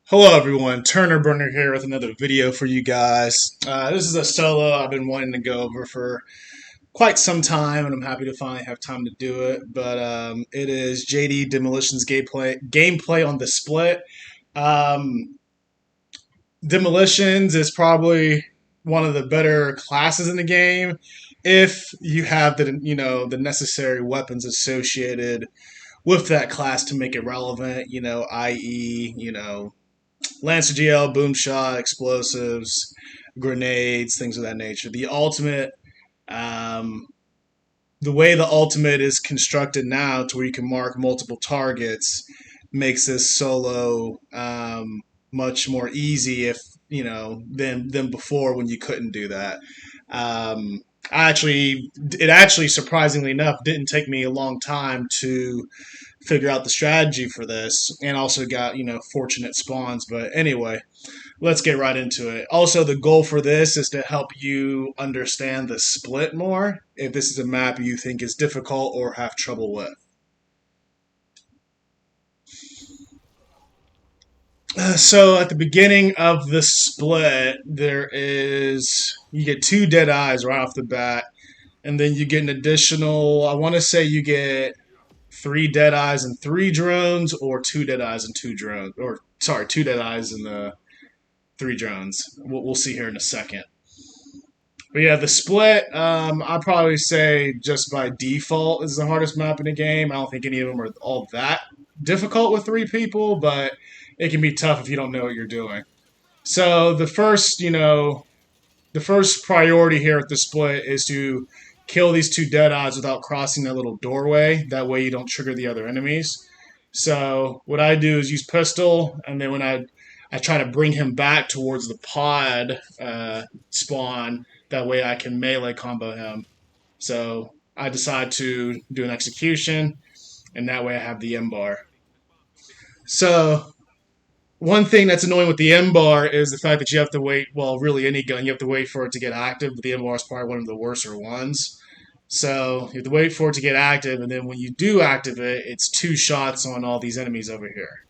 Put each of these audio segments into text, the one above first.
Hello everyone, Turner Burner here with another video for you guys. This is a solo I've been wanting to go over for quite some time, and I'm happy to finally have time to do it. But it is JD Demolitions gameplay on the split. Um, Demolitions is probably one of the better classes in the game if you have the necessary weapons associated with that class to make it relevant. I.e., Lancer GL, boom shot, explosives, grenades, things of that nature. Um, the way the ultimate is constructed now, to where you can mark multiple targets, makes this solo much more easy if than before when you couldn't do that. Um, it actually surprisingly enough didn't take me a long time to figure out the strategy for this, and also got fortunate spawns. But anyway, let's get right into it. Also, the goal for this is to help you understand the split more if this is a map you think is difficult or have trouble with. So at the beginning of the split, you get two dead eyes right off the bat, and then you get an additional. I want to say you get three dead eyes and three drones, or two dead eyes and two drones, or sorry, two dead eyes and three drones. We'll see here in a second. But yeah, the split, I'd probably say just by default is the hardest map in the game. I don't think any of them are all that difficult with three people, but it can be tough if you don't know what you're doing. So the first priority here at the split is to kill these two dead eyes without crossing that little doorway. That way you don't trigger the other enemies. So what I do is use pistol, and then when I try to bring him back towards the pod spawn. That way I can melee combo him. So I decide to do an execution, and that way I have the M bar. So one thing that's annoying with the M bar is the fact that you have to wait. Well, really, any gun you have to wait for it to get active. But the M bar is probably one of the worser ones. So you have to wait for it to get active, and then when you do activate it, it's two shots on all these enemies over here.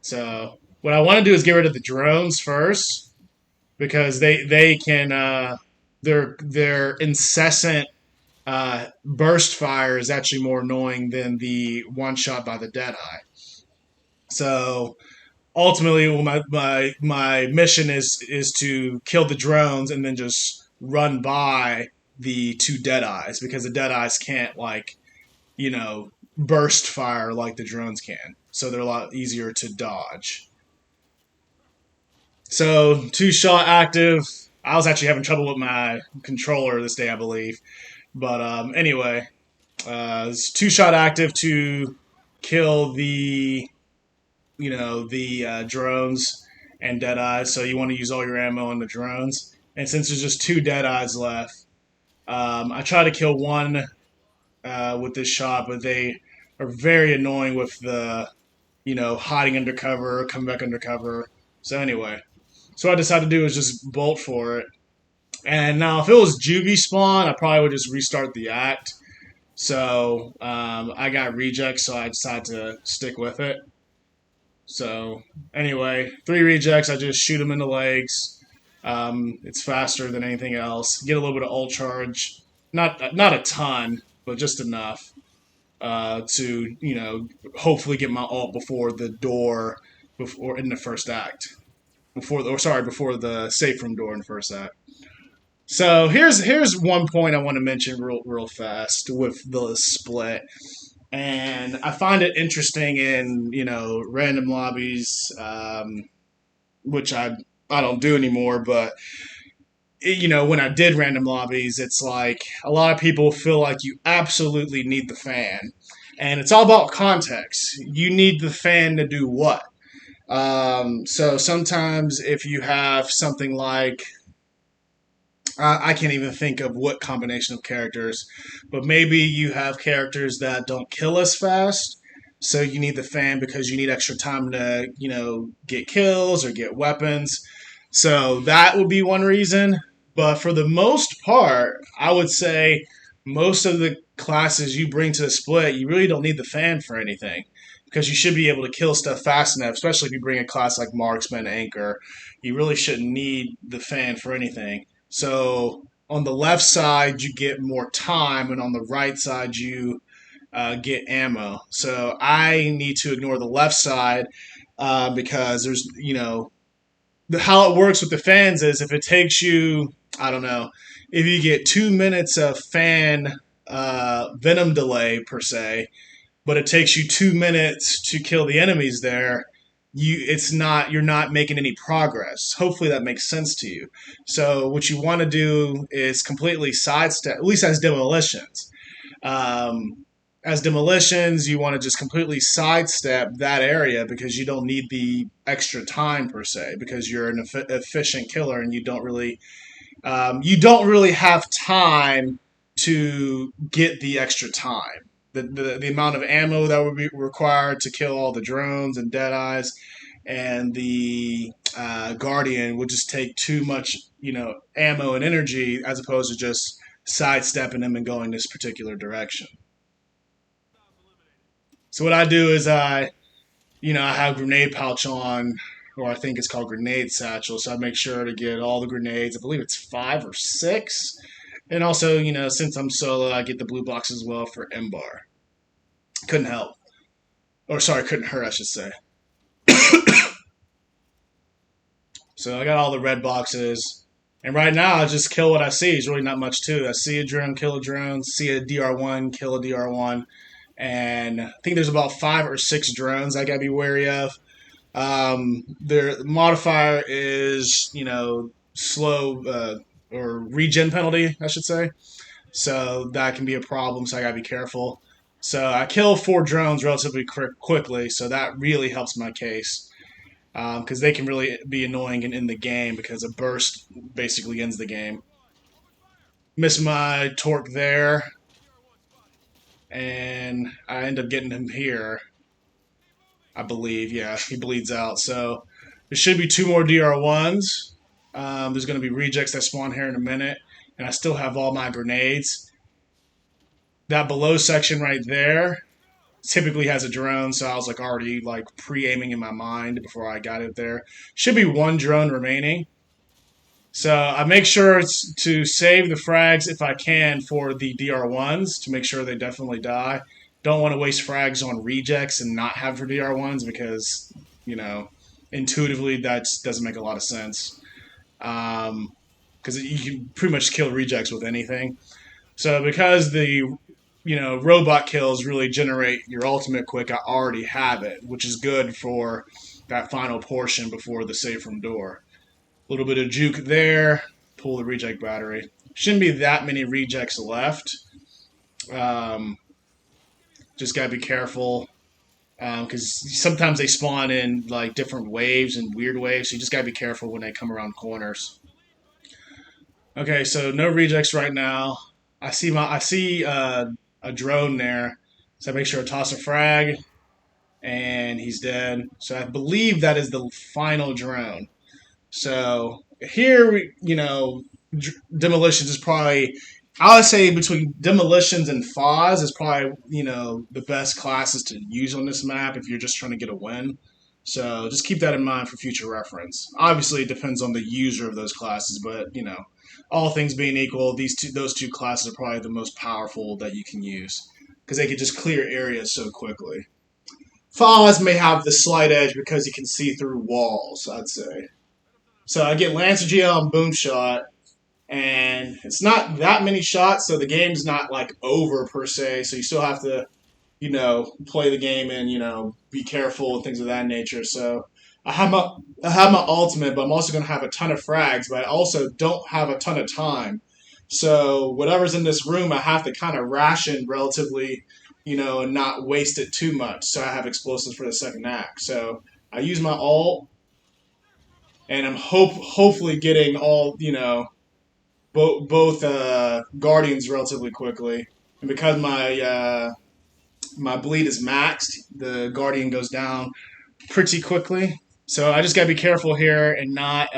So what I want to do is get rid of the drones first, because they can their incessant burst fire is actually more annoying than the one shot by the Deadeye. So ultimately, my mission is to kill the drones and then just run by the two Deadeyes, because the Deadeyes can't burst fire like the drones can, so they're a lot easier to dodge. So two shot active. I was actually having trouble with my controller this day, I believe. But anyway, it's two shot active to kill the drones and dead eyes. So you want to use all your ammo on the drones. And since there's just two dead eyes left, I try to kill one with this shot, but they are very annoying with the hiding undercover, coming back undercover. So anyway, so what I decided to do is just bolt for it. And now, if it was juvie spawn, I probably would just restart the act. So I got rejects, so I decided to stick with it. So anyway, three rejects. I just shoot them in the legs. It's faster than anything else. Get a little bit of ult charge, not a ton, but just enough to hopefully get my ult before the door, before in the first act, before the safe room door in the first act. So here's one point I want to mention real fast with the split, and I find it interesting in random lobbies, which I don't do anymore. But when I did random lobbies, it's like a lot of people feel like you absolutely need the fan, and it's all about context. You need the fan to do what? So sometimes if you have something like I can't even think of what combination of characters, but maybe you have characters that don't kill as fast, so you need the fan because you need extra time to, get kills or get weapons. So that would be one reason. But for the most part, I would say most of the classes you bring to the split, you really don't need the fan for anything, because you should be able to kill stuff fast enough, especially if you bring a class like Marksman, Anchor. You really shouldn't need the fan for anything. So on the left side, you get more time, and on the right side, you get ammo. So I need to ignore the left side because there's, how it works with the fans is if it takes you, I don't know, if you get 2 minutes of fan venom delay per se, but it takes you 2 minutes to kill the enemies there, you're not making any progress. Hopefully that makes sense to you. So what you want to do is completely sidestep, at least as demolitions. Um, as demolitions, you want to just completely sidestep that area because you don't need the extra time per se because you're an efficient killer and you don't really have time to get the extra time. The amount of ammo that would be required to kill all the drones and deadeyes and the guardian would just take too much, ammo and energy as opposed to just sidestepping them and going this particular direction. So what I do is I have grenade pouch on, or I think it's called grenade satchel. So I make sure to get all the grenades. I believe it's 5 or 6. And also, since I'm solo, I get the blue box as well for M bar. Couldn't help. Or sorry, couldn't hurt, I should say. So I got all the red boxes. And right now, I just kill what I see. It's really not much to it. I see a drone, kill a drone. See a DR1, kill a DR1. And I think there's about 5 or 6 drones I gotta be wary of. Their modifier is, slow or regen penalty, I should say. So that can be a problem. So I gotta be careful. So I kill 4 drones relatively quickly. So that really helps my case because they can really be annoying in the game because a burst basically ends the game. Miss my torque there, and I end up getting him here. I believe, yeah, he bleeds out. So there should be 2 more DR1s. There's going to be rejects that spawn here in a minute, and I still have all my grenades. That below section right there typically has a drone, so I was already pre-aiming in my mind before I got it there. Should be 1 drone remaining. So I make sure to save the frags if I can for the DR1s to make sure they definitely die. Don't want to waste frags on rejects and not have for DR1s because, intuitively that doesn't make a lot of sense. Because you can pretty much kill rejects with anything. So because the robot kills really generate your ultimate quick, I already have it, which is good for that final portion before the save from door. A little bit of juke there, pull the reject battery. Shouldn't be that many rejects left. Just gotta be careful because sometimes they spawn in different waves and weird waves, so you just gotta be careful when they come around corners. Okay, so no rejects right now. I see a drone there, so I make sure to toss a frag, and he's dead. So I believe that is the final drone. So here, demolitions is probably, I would say between demolitions and Foz is probably, the best classes to use on this map if you're just trying to get a win. So just keep that in mind for future reference. Obviously, it depends on the user of those classes, but, all things being equal, those two classes are probably the most powerful that you can use because they can just clear areas so quickly. Foz may have the slight edge because you can see through walls, I'd say. So I get Lancer GL and Boom Shot, and it's not that many shots, so the game's not over per se. So you still have to, play the game and be careful and things of that nature. So I have my ultimate, but I'm also going to have a ton of frags, but I also don't have a ton of time. So whatever's in this room, I have to kind of ration relatively, and not waste it too much. So I have explosives for the second act. So I use my ult, and I'm hopefully getting all both guardians relatively quickly. And because my bleed is maxed, the guardian goes down pretty quickly. So I just gotta be careful here and not.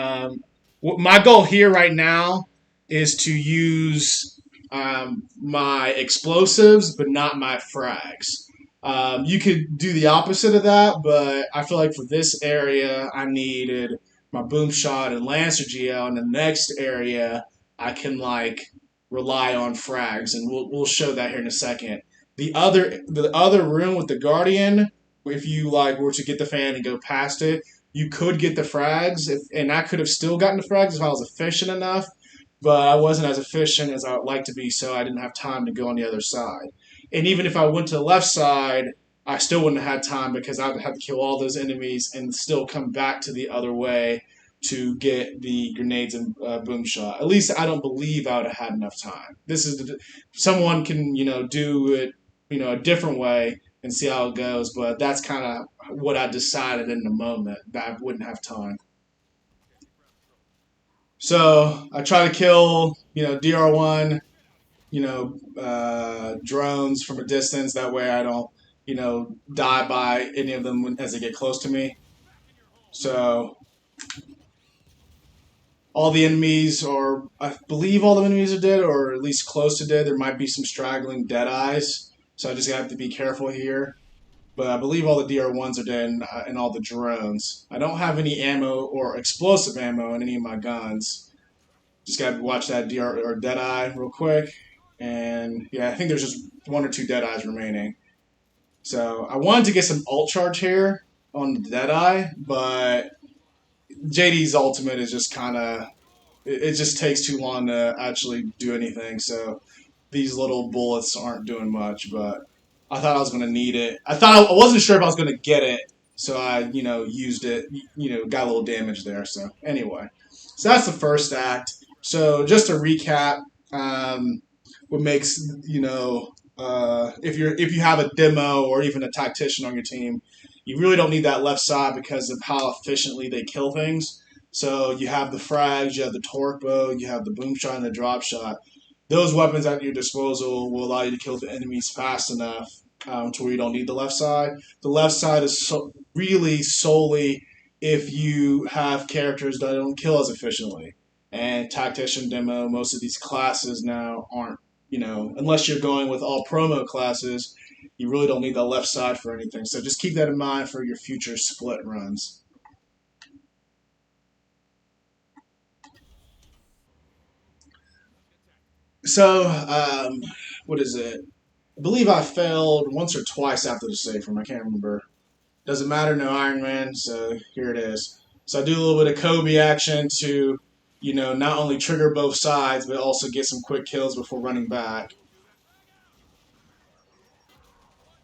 My goal here right now is to use my explosives, but not my frags. You could do the opposite of that, but I feel like for this area, I needed my boom shot and Lancer GL. And the next area, I can like rely on frags, and we'll show that here in a second. The other room with the Guardian, if you like were to get the fan and go past it, you could get the frags, and I could have still gotten the frags if I was efficient enough. But I wasn't as efficient as I would like to be, so I didn't have time to go on the other side. And even if I went to the left side, I still wouldn't have had time because I would have to kill all those enemies and still come back to the other way to get the grenades and boom shot. At least I don't believe I would have had enough time. Someone can do it a different way and see how it goes, but that's kind of what I decided in the moment that I wouldn't have time. So I try to kill DR1 drones from a distance. That way I don't, die by any of them as they get close to me. So all the enemies, or I believe all the enemies are dead, or at least close to dead. There might be some straggling dead eyes, so I just have to be careful here. But I believe all the DR1s are dead and all the drones. I don't have any ammo or explosive ammo in any of my guns. Just gotta watch that DR or dead eye real quick. And yeah, I think there's just one or two dead eyes remaining. So I wanted to get some ult charge here on the Deadeye, but JD's ultimate is just kind of it just takes too long to actually do anything. So these little bullets aren't doing much, but I thought I was going to need it. I wasn't sure if I was going to get it, so I used it. Got a little damage there. So anyway, so that's the first act. So just to recap, what makes if you have a demo or even a tactician on your team, you really don't need that left side because of how efficiently they kill things. So you have the frags, you have the torque bow, you have the boom shot and the drop shot. Those weapons at your disposal will allow you to kill the enemies fast enough to where you don't need the left side. The left side is really solely if you have characters that don't kill as efficiently. And tactician demo, most of these classes now aren't, unless you're going with all promo classes, you really don't need the left side for anything. So just keep that in mind for your future split runs. So, what is it? I believe I failed once or twice after the safe room. I can't remember. Doesn't matter, no Iron Man, so here it is. So I do a little bit of Kobe action to, not only trigger both sides, but also get some quick kills before running back.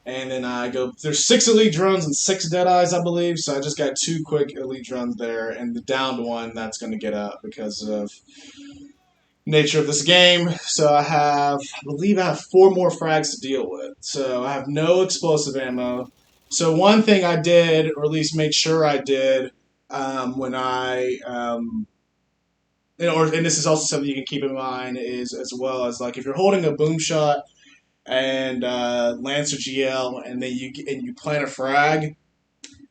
And then I go, there's 6 elite drones and 6 Deadeyes, I believe, so I just got 2 quick elite drones there, and the downed one that's going to get up because of nature of this game. So I believe I have 4 more frags to deal with. So I have no explosive ammo. So one thing I did, or at least made sure I did, when and this is also something you can keep in mind, is as well as like if you're holding a boom shot and Lancer GL, and then you plant a frag,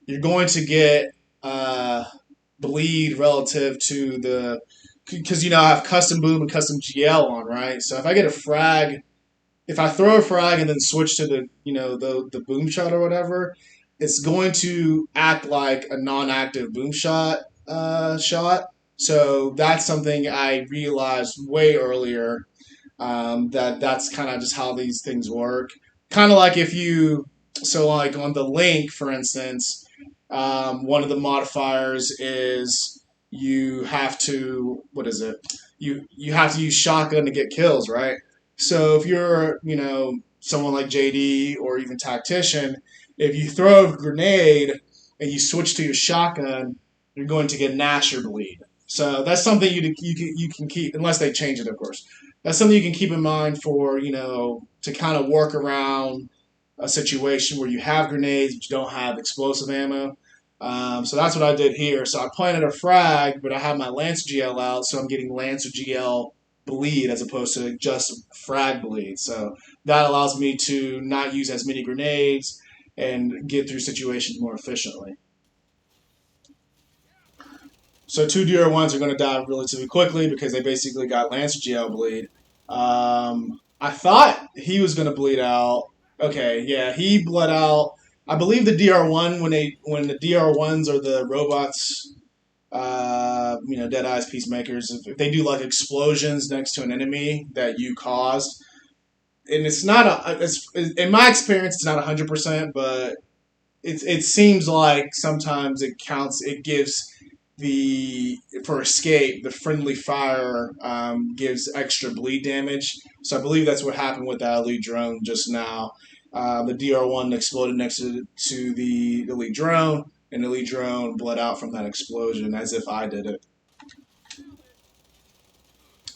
you're going to get bleed relative to the because I have custom boom and custom GL on, right? So if I get a frag, if I throw a frag and then switch to the boom shot or whatever, it's going to act like a non-active boom shot. So that's something I realized way earlier, that's kind of just how these things work. Kind of like like on the link, for instance, one of the modifiers is you have to, what is it? You have to use shotgun to get kills, right? So if you're, someone like JD or even tactician, if you throw a grenade and you switch to your shotgun, you're going to get Nasher bleed. So that's something you can keep, unless they change it, of course. That's something you can keep in mind for, to kind of work around a situation where you have grenades but you don't have explosive ammo. So that's what I did here. So I planted a frag, but I have my Lance GL out, so I'm getting Lance GL bleed as opposed to just frag bleed. So that allows me to not use as many grenades and get through situations more efficiently. So 2 DR1s are going to die relatively quickly because they basically got Lance GL bleed. I thought he was going to bleed out, Okay, yeah, he bled out. I believe the DR1 when the DR1s are the robots, Dead Eyes Peacemakers. If they do like explosions next to an enemy that you caused, and it's not it's in my experience it's not 100%, but it seems like sometimes it counts. It gives the for escape the friendly fire gives extra bleed damage. So I believe that's what happened with that elite drone just now. The DR1 exploded next to the elite drone, and the elite drone bled out from that explosion as if I did it.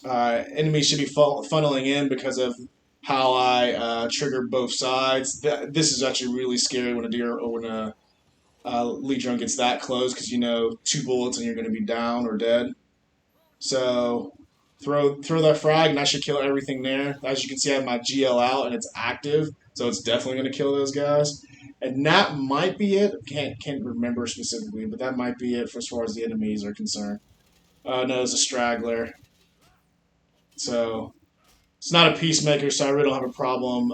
Enemies should be funneling in because of how I triggered both sides. This is actually really scary when a deer or when a lead drone gets that close because you know 2 bullets and you're going to be down or dead. So throw that frag and I should kill everything there. As you can see, I have my GL out and it's active, so it's definitely going to kill those guys. And that might be it. Can't remember specifically, but that might be it for as far as the enemies are concerned. No, it's a straggler. So it's not a peacemaker, so I really don't have a problem.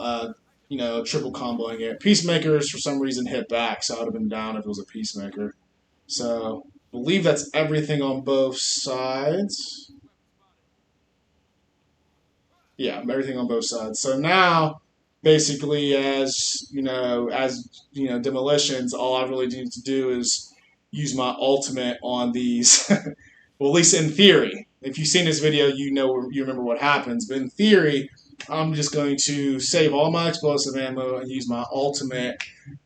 Triple comboing it. Peacemakers for some reason hit back, so I would have been down if it was a peacemaker. So I believe that's everything on both sides. Yeah, everything on both sides. So now, basically, demolitions, all I really need to do is use my ultimate on these. Well, at least in theory. If you've seen this video, you remember what happens. But in theory, I'm just going to save all my explosive ammo and use my ultimate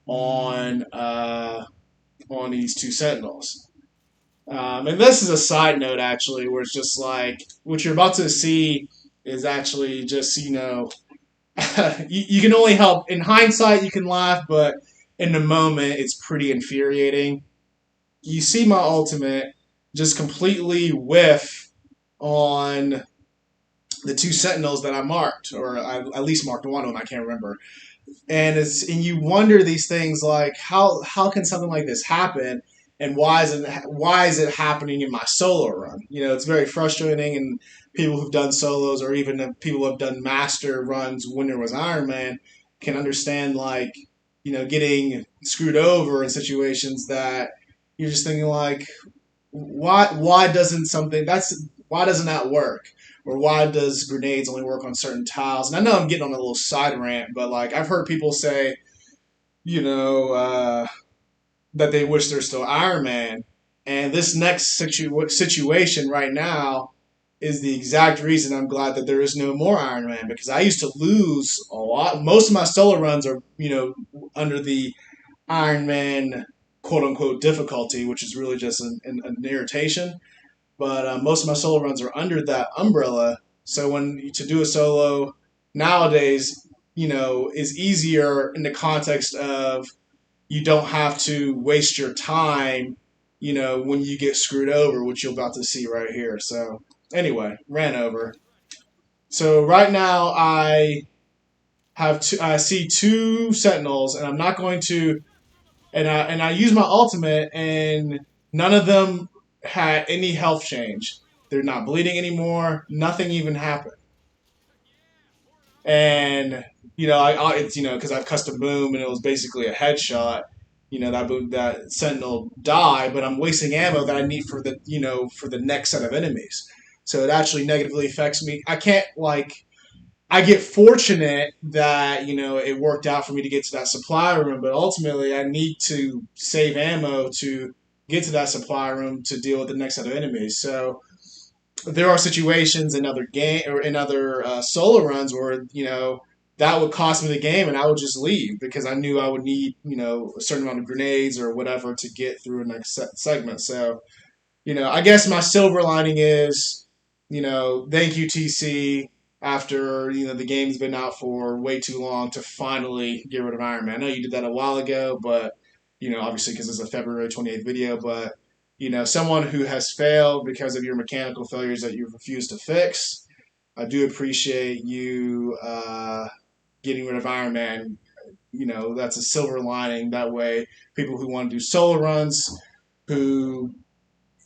on on these two sentinels. And this is a side note, actually, where it's just like what you're about to see is actually just you can only help in hindsight. You can laugh, but in the moment, it's pretty infuriating. You see my ultimate just completely whiff on the two sentinels that I marked, or I at least marked one of them. I can't remember. And you wonder these things like how can something like this happen, and why is it happening in my solo run? It's very frustrating, and people who've done solos or even people who have done master runs when there was Iron Man can understand like getting screwed over in situations that you're just thinking like why doesn't that work? Or why does grenades only work on certain tiles? And I know I'm getting on a little side rant, but like I've heard people say, you know, uh, that they wish they're still Iron Man, and this next situation right now is the exact reason I'm glad that there is no more Iron Man because I used to lose a lot. Most of my solo runs are under the Iron Man quote unquote difficulty, which is really just an irritation. But most of my solo runs are under that umbrella. So when to do a solo nowadays, is easier in the context of you don't have to waste your time, when you get screwed over, which you're about to see right here. So anyway, ran over. So right now I see two sentinels, and I'm not going to and I use my ultimate, and none of them had any health change. They're not bleeding anymore. Nothing even happened. And it's because I've custom boom, and it was basically a headshot. That sentinel die, but I'm wasting ammo that I need for the next set of enemies. So it actually negatively affects me. I can't like I get fortunate that it worked out for me to get to that supply room, but ultimately I need to save ammo to get to that supply room to deal with the next set of enemies. So there are situations in other game or in other solo runs where that would cost me the game, and I would just leave because I knew I would need a certain amount of grenades or whatever to get through a next segment. So I guess my silver lining is, thank you, TC, after, the game's been out for way too long to finally get rid of Iron Man. I know you did that a while ago, but, obviously because it's a February 28th video, but, someone who has failed because of your mechanical failures that you've refused to fix, I do appreciate you getting rid of Iron Man. That's a silver lining. That way, people who want to do solo runs, who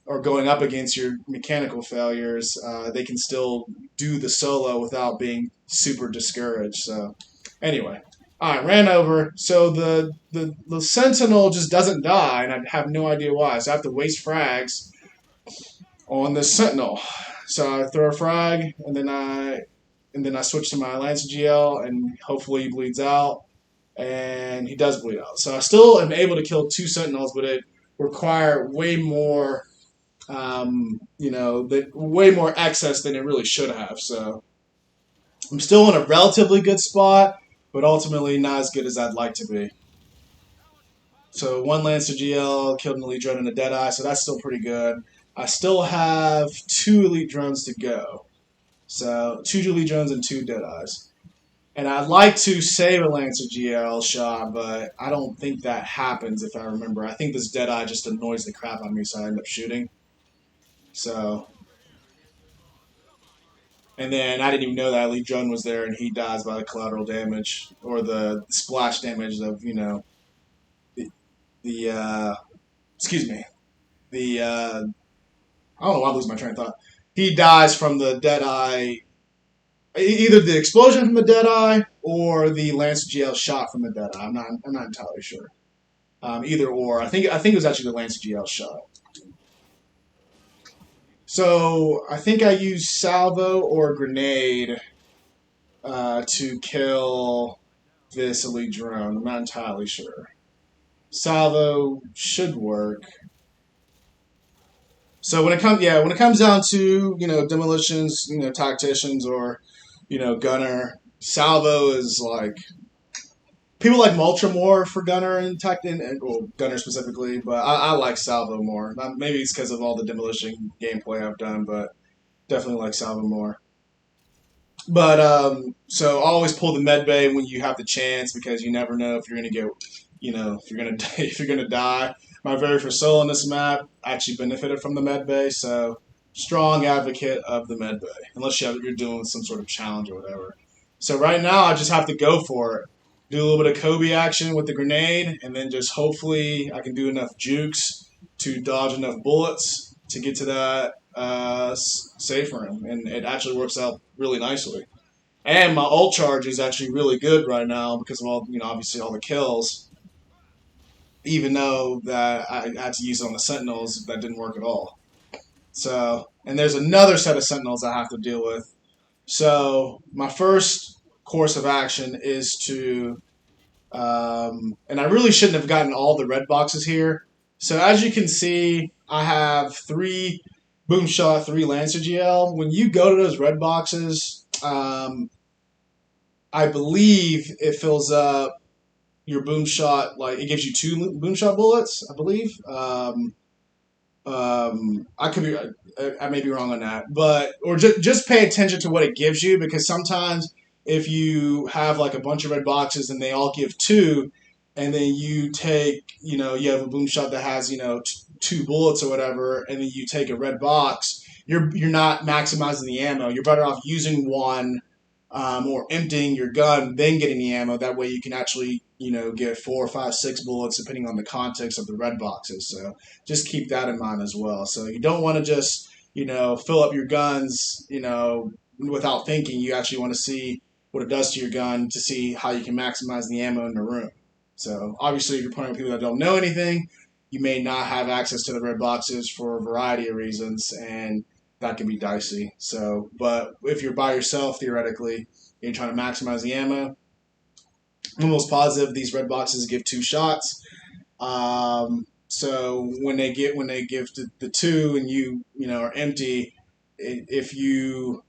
or going up against your mechanical failures, they can still do the solo without being super discouraged. So, anyway, I ran over, so the sentinel just doesn't die, and I have no idea why. So I have to waste frags on this sentinel. So I throw a frag, and then I switch to my Lance GL, and hopefully he bleeds out, and he does bleed out. So I still am able to kill two sentinels, but it require way more, way more excess than it really should have. So I'm still in a relatively good spot, but ultimately not as good as I'd like to be. So one Lancer GL killed an elite drone and a Deadeye, so that's still pretty good. I still have two elite drones to go. So two elite drones and two Deadeyes. And I'd like to save a Lancer GL shot, but I don't think that happens if I remember. I think this Deadeye just annoys the crap out of me, so I end up shooting. So, and then I didn't even know that elite drone was there, and he dies by the collateral damage or the splash damage of the excuse me the I don't know why I'm losing my train of thought. He dies from the Deadeye, either the explosion from the Deadeye or the Lance GL shot from the Deadeye. I'm not entirely sure. Either or. I think it was actually the Lance GL shot. So I think I used salvo or grenade to kill this elite drone. I'm not entirely sure. Salvo should work. So when it comes down to demolitions, tacticians or gunner, salvo is like people like Multra more for gunner and well, gunner specifically, but I like salvo more. Maybe it's because of all the demolition gameplay I've done, but definitely like salvo more. But so always pull the med bay when you have the chance because you never know if you're gonna get, if you're gonna if you're gonna die. My very first solo on this map actually benefited from the med bay, so strong advocate of the med bay unless you're doing some sort of challenge or whatever. So right now I just have to go for it. Do a little bit of Kobe action with the grenade, and then just hopefully I can do enough jukes to dodge enough bullets to get to that safe room, and it actually works out really nicely. And my ult charge is actually really good right now because of all obviously all the kills. Even though that I had to use it on the sentinels, that didn't work at all. So, and there's another set of sentinels I have to deal with. So my first course of action is to, and I really shouldn't have gotten all the red boxes here. So as you can see, I have 3 boom shot, 3 Lancer GL. When you go to those red boxes, I believe it fills up your boom shot, like it gives you 2 boom shot bullets, I believe. I could be, I may be wrong on that, but or just pay attention to what it gives you because sometimes if you have like a bunch of red boxes and they all give 2, and then you take, you have a boom shot that has 2 bullets or whatever, and then you take a red box, you're not maximizing the ammo. You're better off using one. Or emptying your gun, then getting the ammo. That way you can actually, get 4, 5, 6 bullets depending on the context of the red boxes. So just keep that in mind as well. So you don't want to just, fill up your guns, without thinking. You actually want to see what it does to your gun to see how you can maximize the ammo in the room. So obviously, if you're playing with people that don't know anything, you may not have access to the red boxes for a variety of reasons, and that can be dicey. So, but if you're by yourself, theoretically, and you're trying to maximize the ammo, I'm almost positive these red boxes give 2 shots. So when they give the 2 and are empty, if you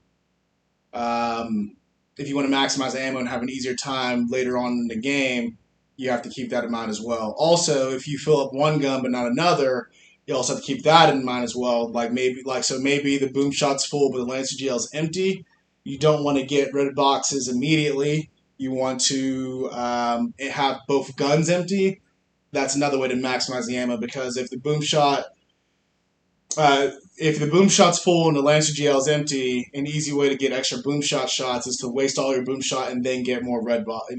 um, if you want to maximize ammo and have an easier time later on in the game, you have to keep that in mind as well. Also, if you fill up one gun but not another, you also have to keep that in mind as well. Maybe the boom shot's full but the Lancer GL is empty. You don't want to get red boxes immediately. You want to have both guns empty. That's another way to maximize the ammo because if the boom shot's full and the Lancer GL is empty, an easy way to get extra boom shot shots is to waste all your boom shot and then get more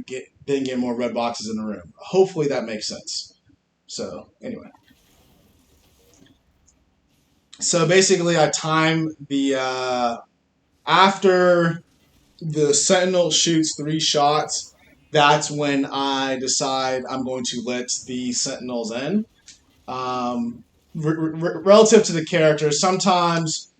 get more red boxes in the room. Hopefully that makes sense. So anyway, so basically I time the after the Sentinel shoots 3 shots, that's when I decide I'm going to let the Sentinels in. Um, Relative to the character, sometimes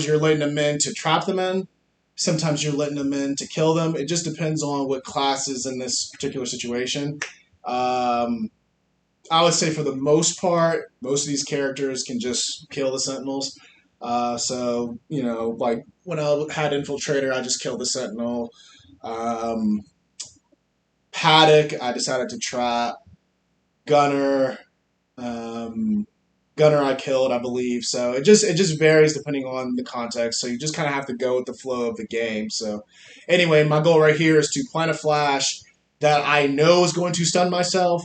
you're letting them in to trap them in. Sometimes you're letting them in to kill them. It just depends on what class is in this particular situation. Um, I would say for the most part, most of these characters can just kill the Sentinels. So like when I had Infiltrator, I just killed the Sentinel. Um, Paddock, I decided to trap. Gunner, um, Gunner, I killed, I believe. So it just varies depending on the context. So you just kind of have to go with the flow of the game. So anyway, my goal right here is to plant a flash that I know is going to stun myself,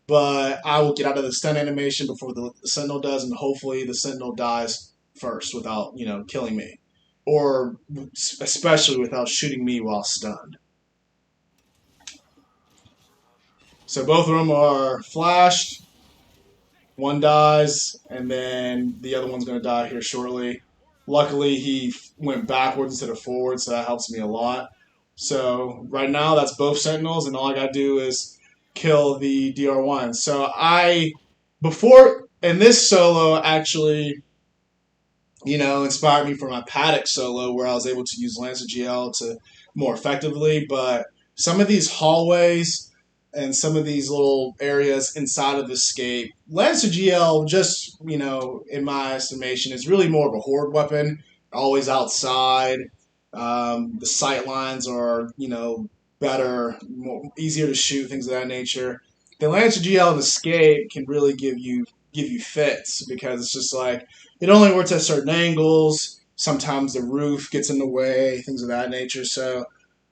but I will get out of the stun animation before the Sentinel does, and hopefully the Sentinel dies first without killing me, or especially without shooting me while stunned. So both of them are flashed. One dies, and then the other one's going to die here shortly. Luckily, he went backwards instead of forward, so that helps me a lot. So right now, that's both Sentinels, and all I got to do is kill the DR1. So before, in this solo, actually, inspired me for my Paddock solo, where I was able to use Lancer GL to more effectively. But some of these hallways and some of these little areas inside of Escape, Lancer GL, just in my estimation, is really more of a horde weapon. Always outside. The sight lines are better, easier to shoot, things of that nature. The Lancer GL and Escape can really give you fits because it's just like it only works at certain angles. Sometimes the roof gets in the way, things of that nature. So,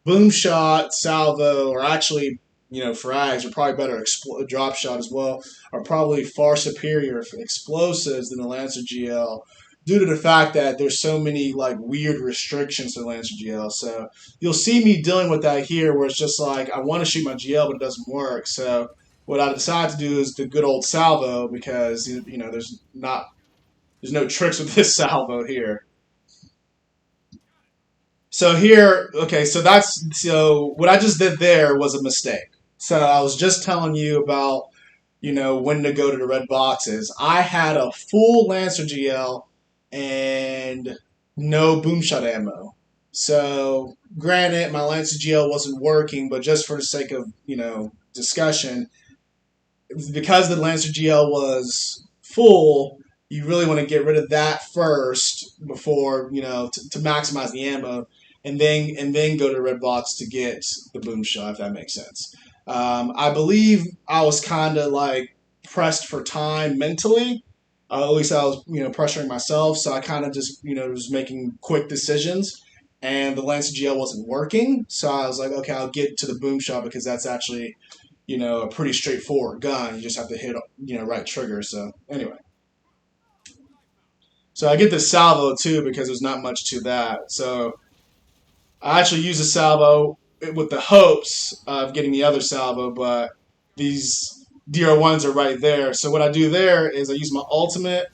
boom shot, salvo, or actually, frags are probably better. Drop shot as well are probably far superior for explosives than the Lancer GL, due to the fact that there's so many like weird restrictions to the Lancer GL. So you'll see me dealing with that here, where it's just like I want to shoot my GL, but it doesn't work. So what I decide to do is the good old salvo because there's no tricks with this salvo here. So here, okay, so what I just did there was a mistake. So I was just telling you about when to go to the red boxes. I had a full Lancer GL and no boomshot ammo. So granted, my Lancer GL wasn't working, but just for the sake of discussion, because the Lancer GL was full, you really want to get rid of that first before to maximize the ammo, and then go to the red box to get the boom shot. If that makes sense. I believe I was kind of like pressed for time mentally. At least I was pressuring myself, so I kind of just was making quick decisions. And the Lancer GL wasn't working, so I was like, okay, I'll get to the boom shot because that's actually a pretty straightforward gun. You just have to hit, right trigger. So anyway, so I get the salvo too because there's not much to that. So I actually use a salvo with the hopes of getting the other salvo, but these DR1s are right there. So what I do there is I use my ultimate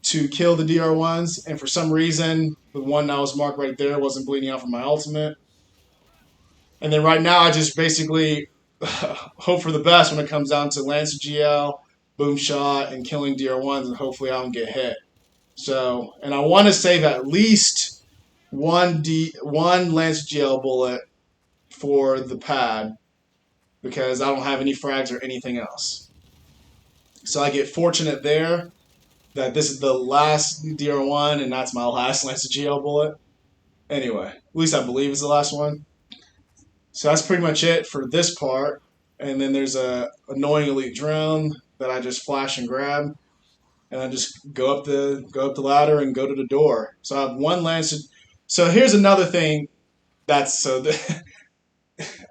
to kill the DR1s, and for some reason, the one that was marked right there wasn't bleeding out from my ultimate. And then right now, I just basically hope for the best when it comes down to Lancer GL, boom shot, and killing DR1s, and hopefully I don't get hit. So, and I want to save at least one Lancer GL bullet for the pad because I don't have any frags or anything else. So I get fortunate there that this is the last DR1 and that's my last Lancer GL bullet. Anyway, at least I believe it's the last one. So that's pretty much it for this part. And then there's a annoying elite drone that I just flash and grab, and I just go up the ladder and go to the door. So I have one Lancer. So here's another thing that's so.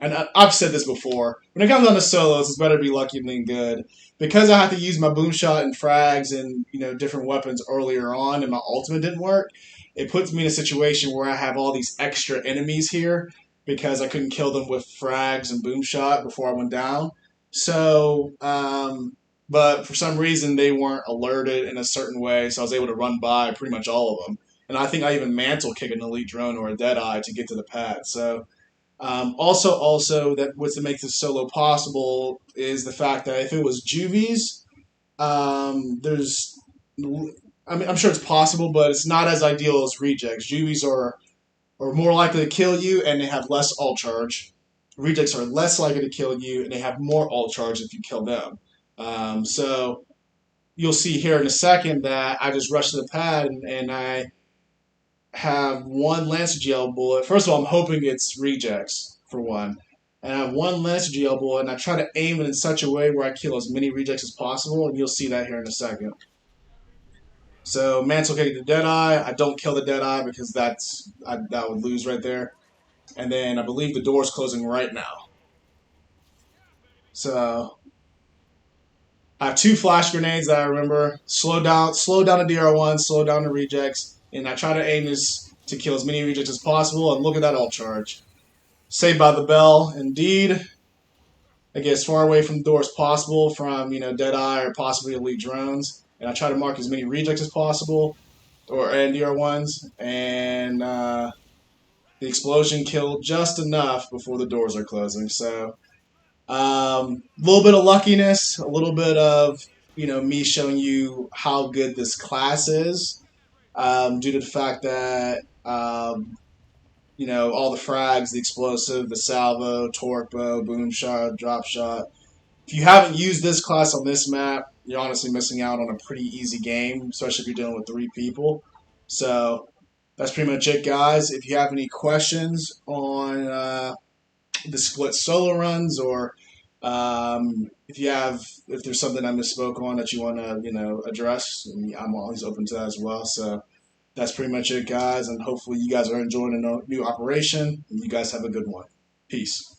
And I've said this before. When it comes down to solos, it's better to be lucky than good. Because I have to use my boom shot and frags and different weapons earlier on, and my ultimate didn't work. It puts me in a situation where I have all these extra enemies here because I couldn't kill them with frags and boom shot before I went down. So, but for some reason they weren't alerted in a certain way, so I was able to run by pretty much all of them. And I think I even mantle kick an elite drone or a dead eye to get to the pad. So Also, that what makes this solo possible is the fact that if it was juvies, there's, I mean, I'm sure it's possible, but it's not as ideal as rejects. Juvies are more likely to kill you, and they have less ult charge. Rejects are less likely to kill you, and they have more ult charge if you kill them. So you'll see here in a second that I just rush to the pad and I have one Lancer GL bullet. First of all, I'm hoping it's rejects for one. And I have one Lancer GL bullet, and I try to aim it in such a way where I kill as many rejects as possible, and you'll see that here in a second. So Mantle getting the Deadeye. I don't kill the Deadeye because that would lose right there. And then I believe the door's closing right now. So I have two flash grenades that I remember. Slow down the DR1, slow down the rejects, and I try to aim this to kill as many rejects as possible. And look at that ult charge. Saved by the Bell, indeed. I get as far away from the door as possible from Deadeye or possibly elite drones, and I try to mark as many rejects as possible, or NDR ones, and the explosion killed just enough before the doors are closing. So a little bit of luckiness, a little bit of me showing you how good this class is, due to the fact that all the frags, the explosive, the salvo, torque bow, boom shot, drop shot. If you haven't used this class on this map, you're honestly missing out on a pretty easy game, especially if you're dealing with 3 people. So that's pretty much it, guys. If you have any questions on the split solo runs, or if there's something I misspoke on that you want to address, I'm always open to that as well. So that's pretty much it, guys, and hopefully you guys are enjoying the new operation, and you guys have a good one. Peace.